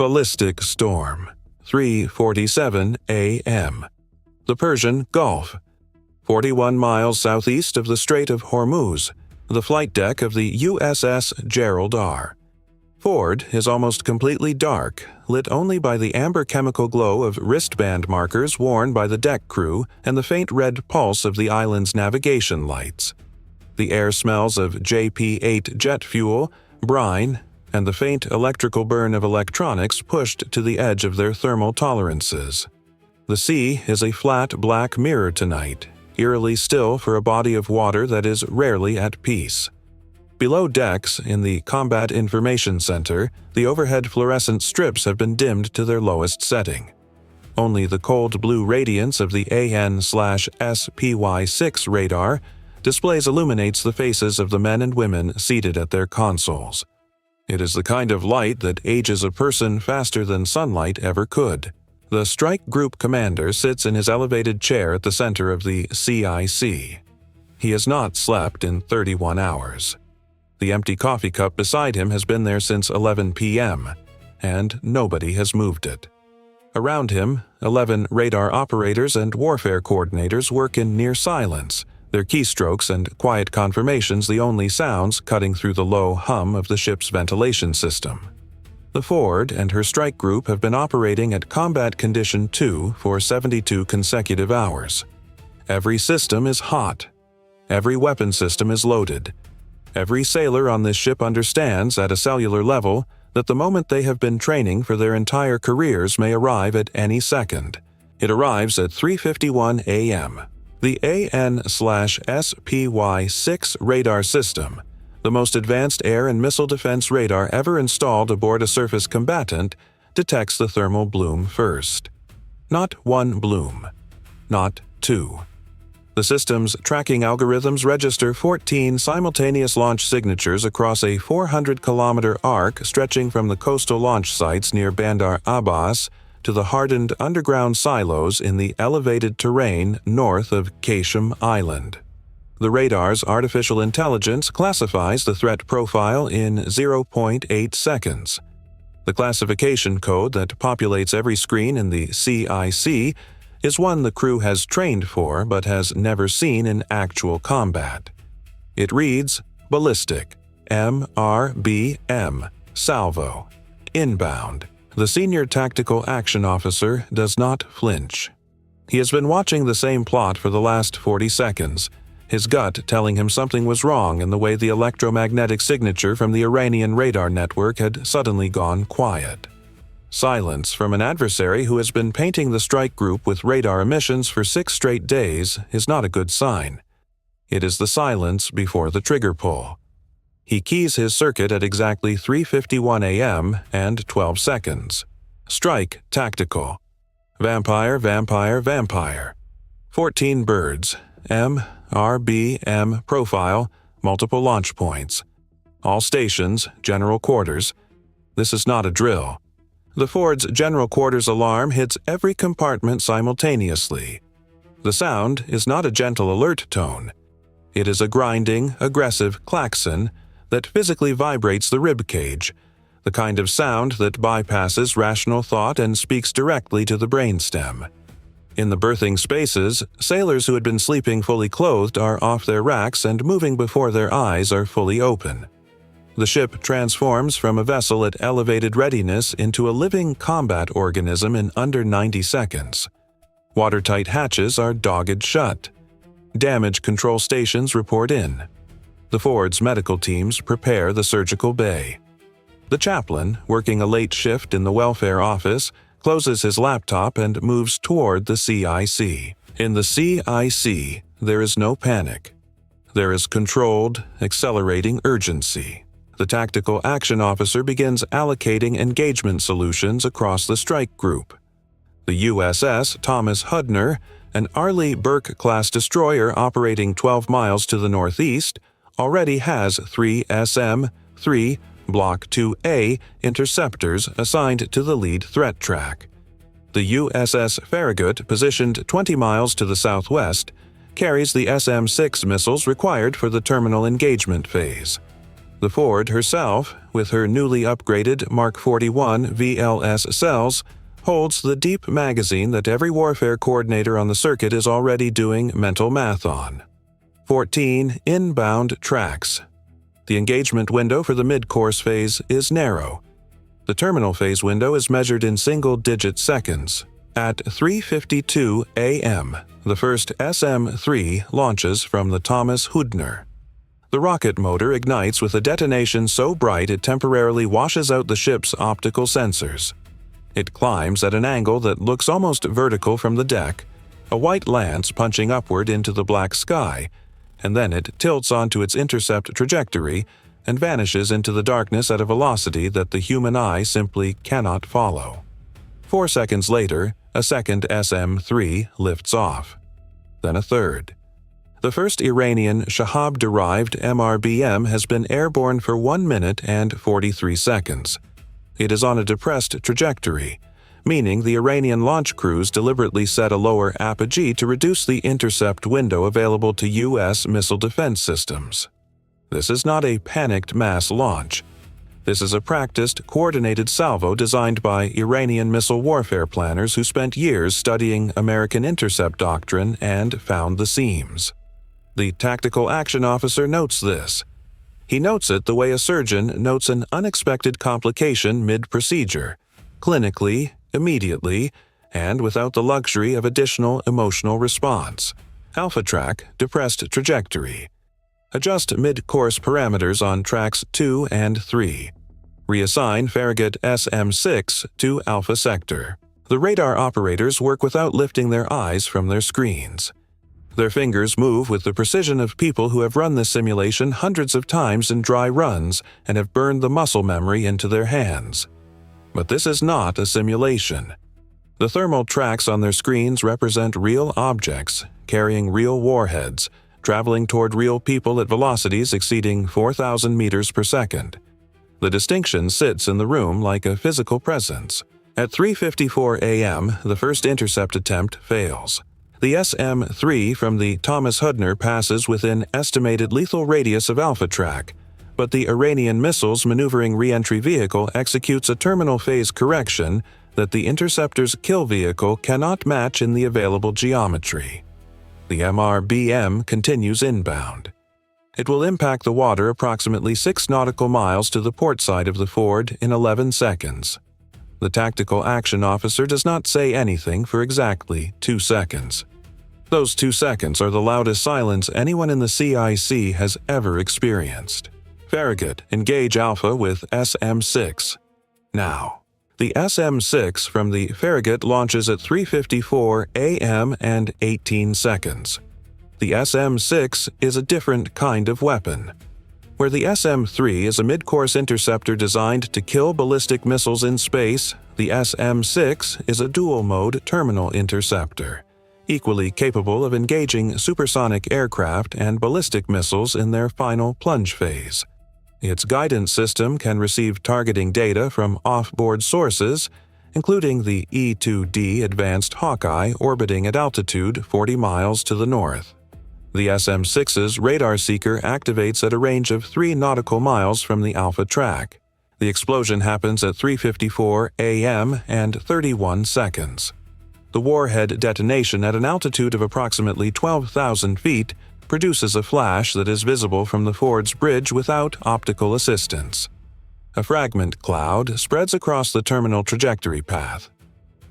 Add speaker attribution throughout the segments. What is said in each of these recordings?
Speaker 1: Ballistic storm, 3:47 a.m. The Persian Gulf, 41 miles southeast of the Strait of Hormuz, the flight deck of the USS Gerald R. Forward is almost completely dark, lit only by the amber chemical glow of wristband markers worn by the deck crew and the faint red pulse of the island's navigation lights. The air smells of JP-8 jet fuel, brine, and the faint electrical burn of electronics pushed to the edge of their thermal tolerances. The sea is a flat black mirror tonight, eerily still for a body of water that is rarely at peace. Below decks, in the Combat Information Center, the overhead fluorescent strips have been dimmed to their lowest setting. Only the cold blue radiance of the AN/SPY-6 radar displays illuminates the faces of the men and women seated at their consoles. It is the kind of light that ages a person faster than sunlight ever could. The strike group commander sits in his elevated chair at the center of the CIC. He has not slept in 31 hours. The empty coffee cup beside him has been there since 11 p.m., and nobody has moved it. Around him, 11 radar operators and warfare coordinators work in near silence, their keystrokes and quiet confirmations the only sounds cutting through the low hum of the ship's ventilation system. The Ford and her strike group have been operating at Combat Condition 2 for 72 consecutive hours. Every system is hot. Every weapon system is loaded. Every sailor on this ship understands at a cellular level that the moment they have been training for their entire careers may arrive at any second. It arrives at 3:51 a.m. The AN/SPY-6 radar system, the most advanced air and missile defense radar ever installed aboard a surface combatant, detects the thermal bloom first. Not one bloom. Not two. The system's tracking algorithms register 14 simultaneous launch signatures across a 400-kilometer arc stretching from the coastal launch sites near Bandar Abbas to the hardened underground silos in the elevated terrain north of Qasem Island. The radar's artificial intelligence classifies the threat profile in 0.8 seconds. The classification code that populates every screen in the CIC is one the crew has trained for but has never seen in actual combat. It reads Ballistic, MRBM, salvo, inbound. The senior tactical action officer does not flinch. He has been watching the same plot for the last 40 seconds, his gut telling him something was wrong in the way the electromagnetic signature from the Iranian radar network had suddenly gone quiet. Silence from an adversary who has been painting the strike group with radar emissions for 6 straight days is not a good sign. It is the silence before the trigger pull. He keys his circuit at exactly 3:51 a.m. and 12 seconds. Strike tactical. Vampire, vampire, vampire. 14 birds. MRBM profile, multiple launch points. All stations, general quarters. This is not a drill. The Ford's general quarters alarm hits every compartment simultaneously. The sound is not a gentle alert tone. It is a grinding, aggressive klaxon that physically vibrates the rib cage, the kind of sound that bypasses rational thought and speaks directly to the brainstem. In the berthing spaces, sailors who had been sleeping fully clothed are off their racks and moving before their eyes are fully open. The ship transforms from a vessel at elevated readiness into a living combat organism in under 90 seconds. Watertight hatches are dogged shut. Damage control stations report in. The Ford's medical teams prepare the surgical bay. The chaplain, working a late shift in the welfare office, closes his laptop and moves toward the CIC. In the CIC, there is no panic. There is controlled, accelerating urgency. The tactical action officer begins allocating engagement solutions across the strike group. The USS Thomas Hudner, an Arleigh Burke-class destroyer operating 12 miles to the northeast, already has 3 SM-3 Block IIA interceptors assigned to the lead threat track. The USS Farragut, positioned 20 miles to the southwest, carries the SM-6 missiles required for the terminal engagement phase. The Ford herself, with her newly upgraded Mark 41 VLS cells, holds the deep magazine that every warfare coordinator on the circuit is already doing mental math on. 14 inbound tracks. The engagement window for the mid-course phase is narrow. The terminal phase window is measured in single-digit seconds. At 3:52 a.m., the first SM-3 launches from the Thomas Hoodner. The rocket motor ignites with a detonation so bright it temporarily washes out the ship's optical sensors. It climbs at an angle that looks almost vertical from the deck, a white lance punching upward into the black sky, and then it tilts onto its intercept trajectory and vanishes into the darkness at a velocity that the human eye simply cannot follow. 4 seconds later, a second SM-3 lifts off. Then a third. The first Iranian Shahab-derived MRBM has been airborne for 1 minute and 43 seconds. It is on a depressed trajectory, meaning the Iranian launch crews deliberately set a lower apogee to reduce the intercept window available to U.S. missile defense systems. This is not a panicked mass launch. This is a practiced, coordinated salvo designed by Iranian missile warfare planners who spent years studying American intercept doctrine and found the seams. The tactical action officer notes this. He notes it the way a surgeon notes an unexpected complication mid-procedure, clinically, immediately, and without the luxury of additional emotional response. Alpha track, depressed trajectory. Adjust mid-course parameters on tracks 2 and 3. Reassign Farragut SM-6 to Alpha sector. The radar operators work without lifting their eyes from their screens. Their fingers move with the precision of people who have run this simulation hundreds of times in dry runs and have burned the muscle memory into their hands. But this is not a simulation. The thermal tracks on their screens represent real objects, carrying real warheads, traveling toward real people at velocities exceeding 4,000 meters per second. The distinction sits in the room like a physical presence. At 3:54 a.m., the first intercept attempt fails. The SM-3 from the Thomas Hoodner passes within estimated lethal radius of Alpha track, but the Iranian missile's maneuvering re-entry vehicle executes a terminal phase correction that the interceptor's kill vehicle cannot match in the available geometry. The MRBM continues inbound. It will impact the water approximately 6 nautical miles to the port side of the ford in 11 seconds. The tactical action officer does not say anything for exactly 2 seconds. Those 2 seconds are the loudest silence anyone in the CIC has ever experienced. Farragut, engage Alpha with SM-6. Now. The SM-6 from the Farragut launches at 3:54 a.m. and 18 seconds. The SM-6 is a different kind of weapon. Where the SM-3 is a mid-course interceptor designed to kill ballistic missiles in space, the SM-6 is a dual-mode terminal interceptor, equally capable of engaging supersonic aircraft and ballistic missiles in their final plunge phase. Its guidance system can receive targeting data from off-board sources, including the E-2D Advanced Hawkeye orbiting at altitude 40 miles to the north. The SM-6's radar seeker activates at a range of 3 nautical miles from the Alpha track. The explosion happens at 3:54 a.m. and 31 seconds. The warhead detonation at an altitude of approximately 12,000 feet produces a flash that is visible from the ford's bridge without optical assistance. A fragment cloud spreads across the terminal trajectory path.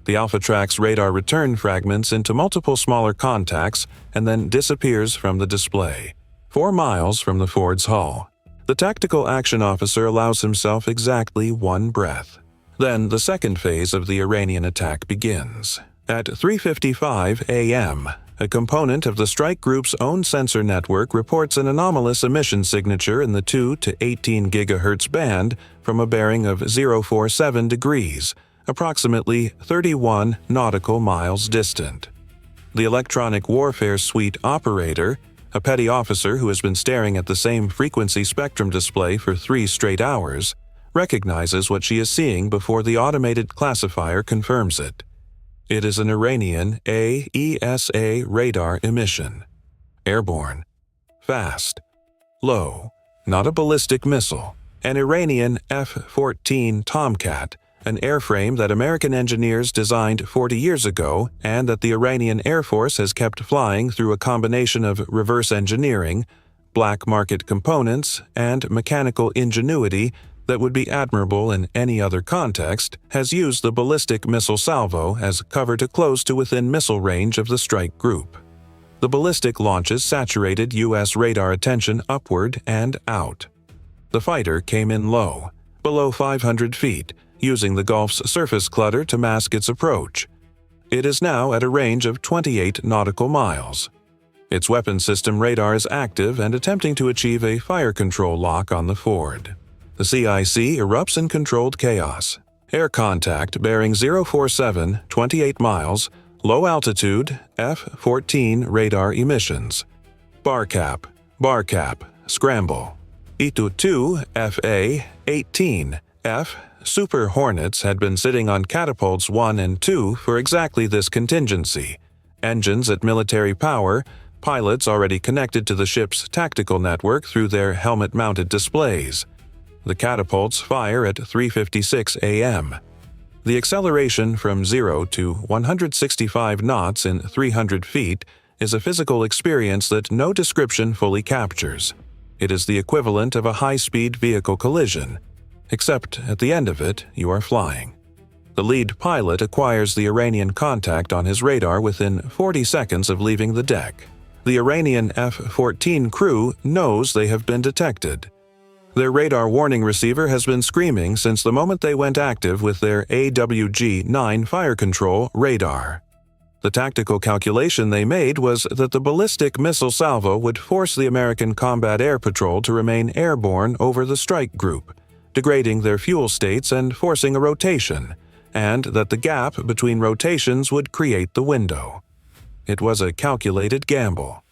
Speaker 1: The Alpha track's radar return fragments into multiple smaller contacts and then disappears from the display, 4 miles from the ford's hull. The tactical action officer allows himself exactly 1 breath. Then the second phase of the Iranian attack begins. At 3:55 a.m., a component of the strike group's own sensor network reports an anomalous emission signature in the 2 to 18 GHz band from a bearing of 047 degrees, approximately 31 nautical miles distant. The electronic warfare suite operator, a petty officer who has been staring at the same frequency spectrum display for 3 straight hours, recognizes what she is seeing before the automated classifier confirms it. It is an Iranian AESA radar emission. Airborne. Fast. Low. Not a ballistic missile. An Iranian F-14 Tomcat, an airframe that American engineers designed 40 years ago and that the Iranian Air Force has kept flying through a combination of reverse engineering, black market components, and mechanical ingenuity that would be admirable in any other context, has used the ballistic missile salvo as cover to close to within missile range of the strike group. The ballistic launches saturated U.S. radar attention upward and out. The fighter came in low, below 500 feet, using the Gulf's surface clutter to mask its approach. It is now at a range of 28 nautical miles. Its weapon system radar is active and attempting to achieve a fire control lock on the Ford. The CIC erupts in controlled chaos. Air contact bearing 047, 28 miles, low altitude, F-14 radar emissions. Bar cap, scramble. Itu-2 FA-18, F. Super Hornets had been sitting on catapults 1 and 2 for exactly this contingency. Engines at military power, pilots already connected to the ship's tactical network through their helmet-mounted displays. The catapults fire at 3:56 a.m. The acceleration from 0 to 165 knots in 300 feet is a physical experience that no description fully captures. It is the equivalent of a high-speed vehicle collision, except at the end of it, you are flying. The lead pilot acquires the Iranian contact on his radar within 40 seconds of leaving the deck. The Iranian F-14 crew knows they have been detected. Their radar warning receiver has been screaming since the moment they went active with their AWG-9 fire control radar. The tactical calculation they made was that the ballistic missile salvo would force the American Combat Air Patrol to remain airborne over the strike group, degrading their fuel states and forcing a rotation, and that the gap between rotations would create the window. It was a calculated gamble.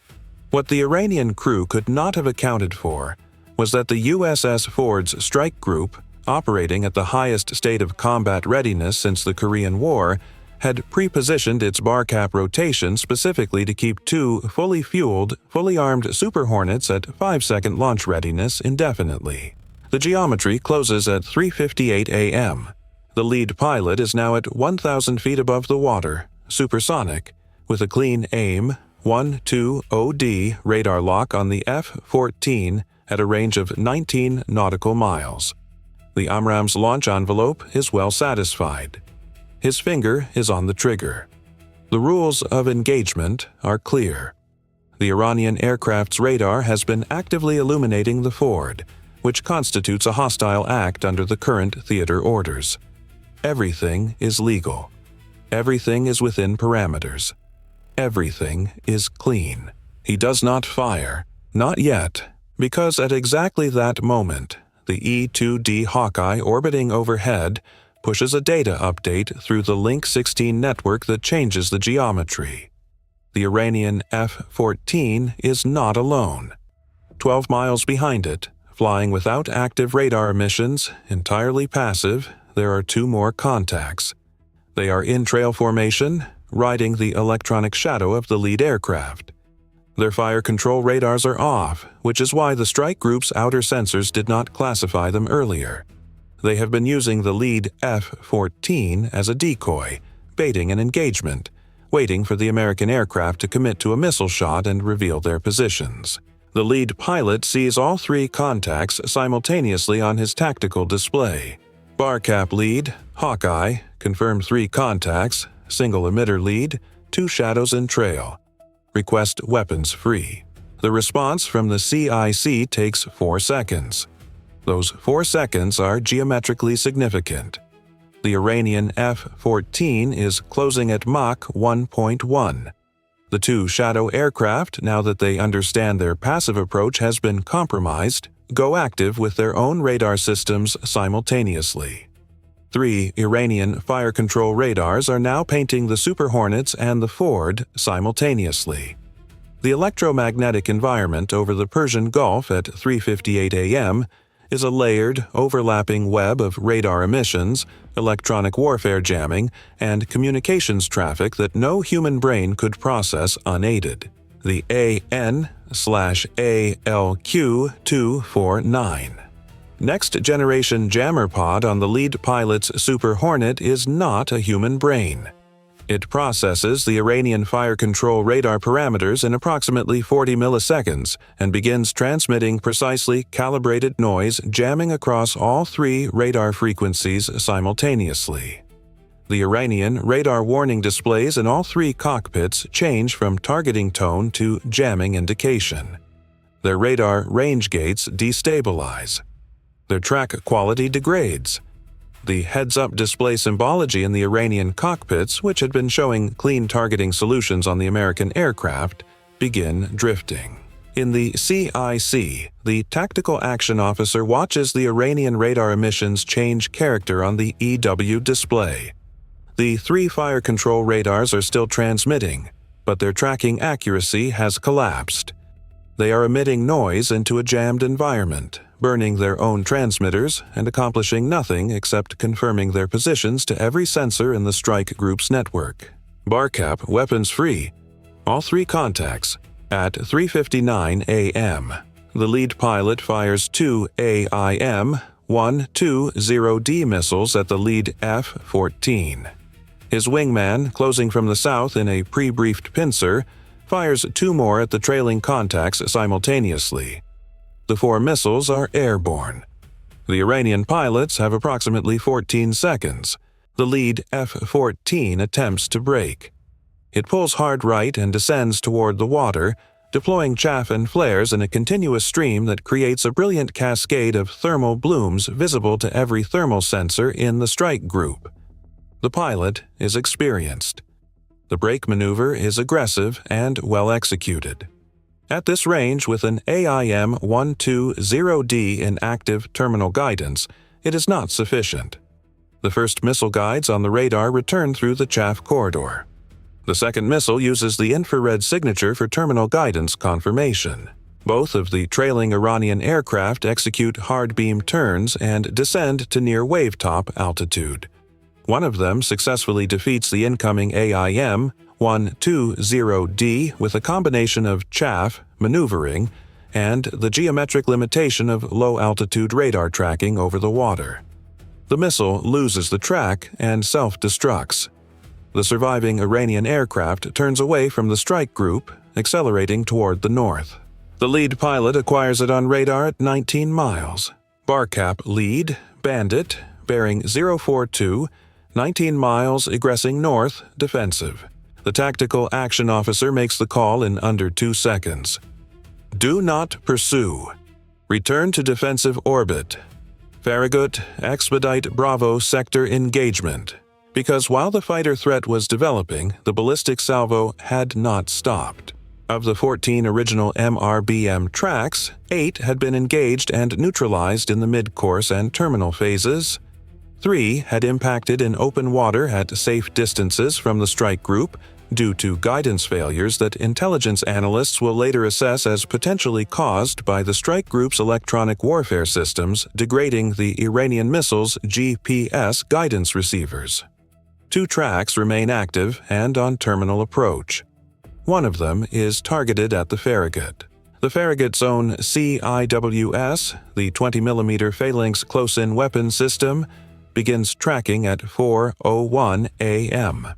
Speaker 1: What the Iranian crew could not have accounted for was that the USS Ford's strike group, operating at the highest state of combat readiness since the Korean War, had pre-positioned its bar cap rotation specifically to keep 2 fully fueled, fully armed Super Hornets at 5-second launch readiness indefinitely. The geometry closes at 3:58 a.m. The lead pilot is now at 1,000 feet above the water, supersonic, with a clean aim, 1-2 OD radar lock on the F-14 at a range of 19 nautical miles. The Amram's launch envelope is well satisfied. His finger is on the trigger. The rules of engagement are clear. The Iranian aircraft's radar has been actively illuminating the Ford, which constitutes a hostile act under the current theater orders. Everything is legal. Everything is within parameters. Everything is clean. He does not fire, not yet, because at exactly that moment, the E-2D Hawkeye orbiting overhead pushes a data update through the Link 16 network that changes the geometry. The Iranian F-14 is not alone. 12 miles behind it, flying without active radar emissions, entirely passive, there are 2 more contacts. They are in trail formation, riding the electronic shadow of the lead aircraft. Their fire control radars are off, which is why the strike group's outer sensors did not classify them earlier. They have been using the lead F-14 as a decoy, baiting an engagement, waiting for the American aircraft to commit to a missile shot and reveal their positions. The lead pilot sees all 3 contacts simultaneously on his tactical display. Bar cap lead, Hawkeye, confirm 3 contacts, single emitter lead, 2 shadows in trail. Request weapons free. The response from the CIC takes 4 seconds. Those 4 seconds are geometrically significant. The Iranian F-14 is closing at Mach 1.1. The 2 shadow aircraft, now that they understand their passive approach has been compromised, go active with their own radar systems simultaneously. 3 Iranian fire control radars are now painting the Super Hornets and the Ford simultaneously. The electromagnetic environment over the Persian Gulf at 3:58 a.m. is a layered, overlapping web of radar emissions, electronic warfare jamming, and communications traffic that no human brain could process unaided. The AN/ALQ-249. next-generation jammer pod on the lead pilot's Super Hornet is not a human brain. It processes the Iranian fire control radar parameters in approximately 40 milliseconds and begins transmitting precisely calibrated noise jamming across all three radar frequencies simultaneously. The Iranian radar warning displays in all three cockpits change from targeting tone to jamming indication. Their radar range gates destabilize. Their track quality degrades. The heads-up display symbology in the Iranian cockpits, which had been showing clean targeting solutions on the American aircraft, begin drifting. In the CIC, the Tactical Action Officer watches the Iranian radar emissions change character on the EW display. The three fire control radars are still transmitting, but their tracking accuracy has collapsed. They are emitting noise into a jammed environment, burning their own transmitters and accomplishing nothing except confirming their positions to every sensor in the strike group's network. Barcap weapons free. All three contacts. At 3:59 a.m., the lead pilot fires two AIM-120D missiles at the lead F-14. His wingman, closing from the south in a pre-briefed pincer, fires two more at the trailing contacts simultaneously. The four missiles are airborne. The Iranian pilots have approximately 14 seconds. The lead F-14 attempts to brake. It pulls hard right and descends toward the water, deploying chaff and flares in a continuous stream that creates a brilliant cascade of thermal blooms visible to every thermal sensor in the strike group. The pilot is experienced. The brake maneuver is aggressive and well executed. At this range, with an AIM-120D in active terminal guidance, it is not sufficient. The first missile guides on the radar return through the chaff corridor. The second missile uses the infrared signature for terminal guidance confirmation. Both of the trailing Iranian aircraft execute hard beam turns and descend to near wavetop altitude. One of them successfully defeats the incoming AIM-120D with a combination of chaff, maneuvering, and the geometric limitation of low-altitude radar tracking over the water. The missile loses the track and self-destructs. The surviving Iranian aircraft turns away from the strike group, accelerating toward the north. The lead pilot acquires it on radar at 19 miles. Barcap lead, Bandit, bearing 042, 19 miles egressing north, defensive. The Tactical Action Officer makes the call in under 2 seconds. Do not pursue. Return to defensive orbit. Farragut, expedite Bravo sector engagement. Because while the fighter threat was developing, the ballistic salvo had not stopped. Of the 14 original MRBM tracks, 8 had been engaged and neutralized in the mid-course and terminal phases. 3 had impacted in open water at safe distances from the strike group due to guidance failures that intelligence analysts will later assess as potentially caused by the strike group's electronic warfare systems degrading the Iranian missiles' GPS guidance receivers. 2 tracks remain active and on terminal approach. One of them is targeted at the Farragut. The Farragut's own CIWS, the 20mm Phalanx close-in weapon system, begins tracking at 4:01 a.m.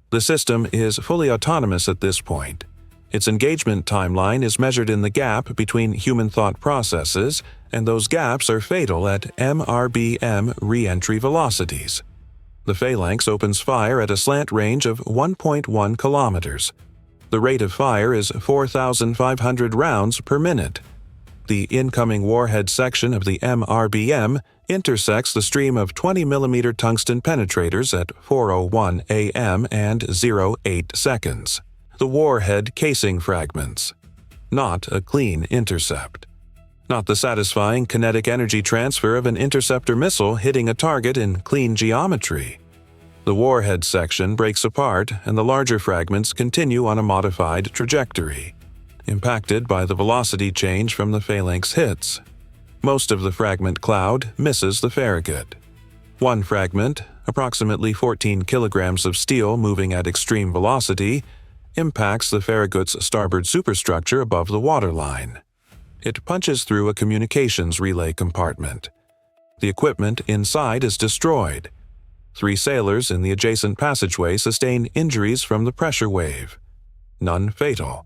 Speaker 1: The system is fully autonomous at this point. Its engagement timeline is measured in the gap between human thought processes, and those gaps are fatal at MRBM re-entry velocities. The Phalanx opens fire at a slant range of 1.1 kilometers. The rate of fire is 4,500 rounds per minute. The incoming warhead section of the MRBM intersects the stream of 20mm tungsten penetrators at 4:01 a.m. and 08 seconds. The warhead casing fragments. Not a clean intercept. Not the satisfying kinetic energy transfer of an interceptor missile hitting a target in clean geometry. The warhead section breaks apart and the larger fragments continue on a modified trajectory, impacted by the velocity change from the Phalanx hits. Most of the fragment cloud misses the Farragut. One fragment, approximately 14 kilograms of steel moving at extreme velocity, impacts the Farragut's starboard superstructure above the waterline. It punches through a communications relay compartment. The equipment inside is destroyed. 3 sailors in the adjacent passageway sustain injuries from the pressure wave. None fatal.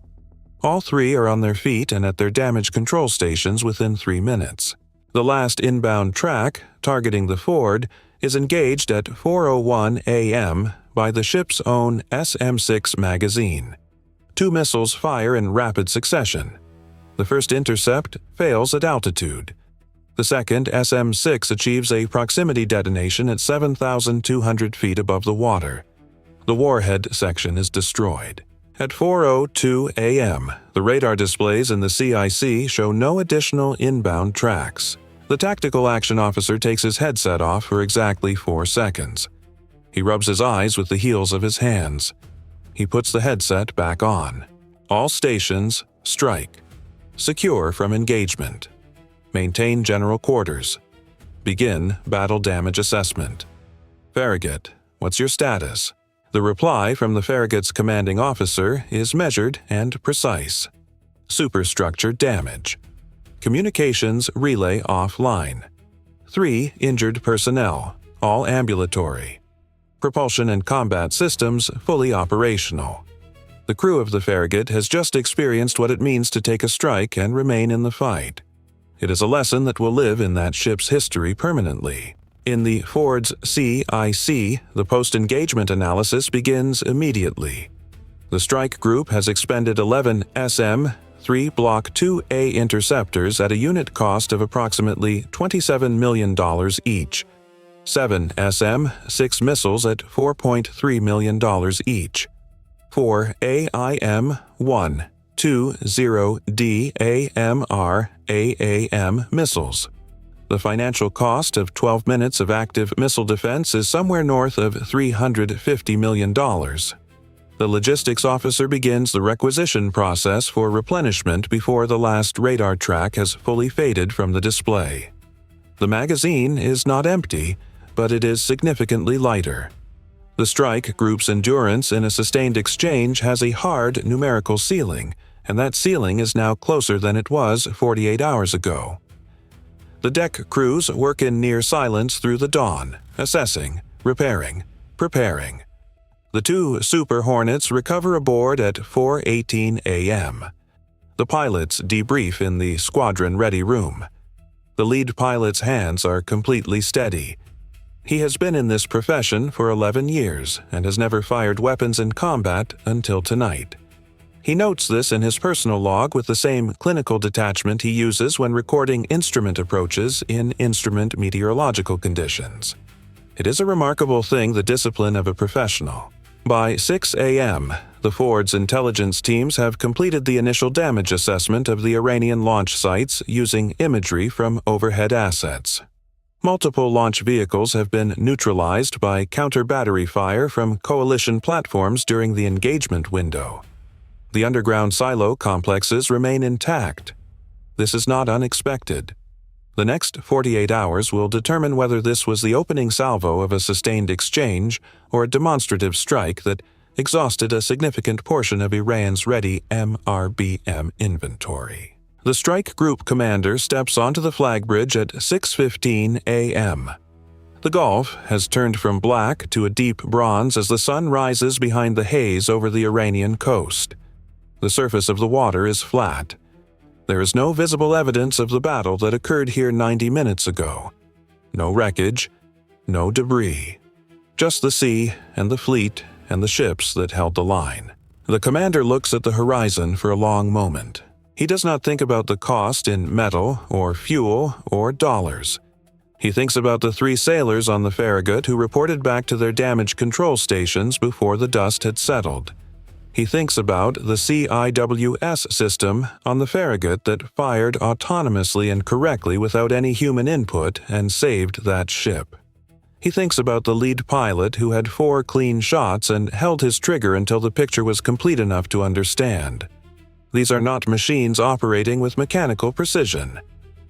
Speaker 1: All 3 are on their feet and at their damage control stations within 3 minutes. The last inbound track, targeting the Ford, is engaged at 4:01 a.m. by the ship's own SM-3 magazine. 2 missiles fire in rapid succession. The first intercept fails at altitude. The second, SM-3, achieves a proximity detonation at 7,200 feet above the water. The warhead section is destroyed. At 4:02 a.m., the radar displays in the CIC show no additional inbound tracks. The tactical action officer takes his headset off for exactly 4 seconds. He rubs his eyes with the heels of his hands. He puts the headset back on. All stations, strike. Secure from engagement. Maintain general quarters. Begin battle damage assessment. Farragut, what's your status? The reply from the Farragut's commanding officer is measured and precise. Superstructure damage. Communications relay offline. 3 injured personnel, all ambulatory. Propulsion and combat systems fully operational. The crew of the Farragut has just experienced what it means to take a strike and remain in the fight. It is a lesson that will live in that ship's history permanently. In the Ford's CIC, the post-engagement analysis begins immediately. The strike group has expended 11 SM-3 Block IIA interceptors at a unit cost of approximately $27 million each, 7 SM-6 missiles at $4.3 million each, 4 AIM-1, 2 0D AMR-AAM missiles. The financial cost of 12 minutes of active missile defense is somewhere north of $350 million. The logistics officer begins the requisition process for replenishment before the last radar track has fully faded from the display. The magazine is not empty, but it is significantly lighter. The strike group's endurance in a sustained exchange has a hard numerical ceiling, and that ceiling is now closer than it was 48 hours ago. The deck crews work in near silence through the dawn, assessing, repairing, preparing. The 2 Super Hornets recover aboard at 4:18 a.m. The pilots debrief in the squadron-ready room. The lead pilot's hands are completely steady. He has been in this profession for 11 years and has never fired weapons in combat until tonight. He notes this in his personal log with the same clinical detachment he uses when recording instrument approaches in instrument meteorological conditions. It is a remarkable thing, the discipline of a professional. By 6 a.m., the Ford's intelligence teams have completed the initial damage assessment of the Iranian launch sites using imagery from overhead assets. Multiple launch vehicles have been neutralized by counter-battery fire from coalition platforms during the engagement window. The underground silo complexes remain intact. This is not unexpected. The next 48 hours will determine whether this was the opening salvo of a sustained exchange or a demonstrative strike that exhausted a significant portion of Iran's ready MRBM inventory. The strike group commander steps onto the flag bridge at 6:15 a.m. The Gulf has turned from black to a deep bronze as the sun rises behind the haze over the Iranian coast. The surface of the water is flat. There is no visible evidence of the battle that occurred here 90 minutes ago. No wreckage, no debris. Just the sea and the fleet and the ships that held the line. The commander looks at the horizon for a long moment. He does not think about the cost in metal or fuel or dollars. He thinks about the 3 sailors on the Farragut who reported back to their damage control stations before the dust had settled. He thinks about the CIWS system on the Farragut that fired autonomously and correctly without any human input and saved that ship. He thinks about the lead pilot who had 4 clean shots and held his trigger until the picture was complete enough to understand. These are not machines operating with mechanical precision.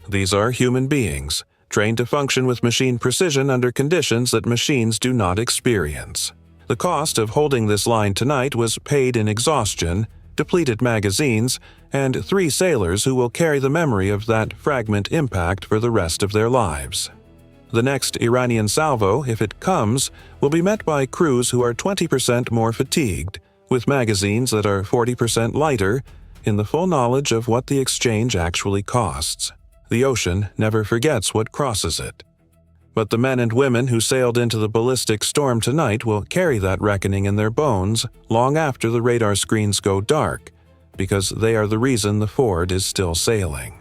Speaker 1: These are human beings, trained to function with machine precision under conditions that machines do not experience. The cost of holding this line tonight was paid in exhaustion, depleted magazines, and 3 sailors who will carry the memory of that fragment impact for the rest of their lives. The next Iranian salvo, if it comes, will be met by crews who are 20% more fatigued, with magazines that are 40% lighter, in the full knowledge of what the exchange actually costs. The ocean never forgets what crosses it. But the men and women who sailed into the ballistic storm tonight will carry that reckoning in their bones long after the radar screens go dark, because they are the reason the Ford is still sailing.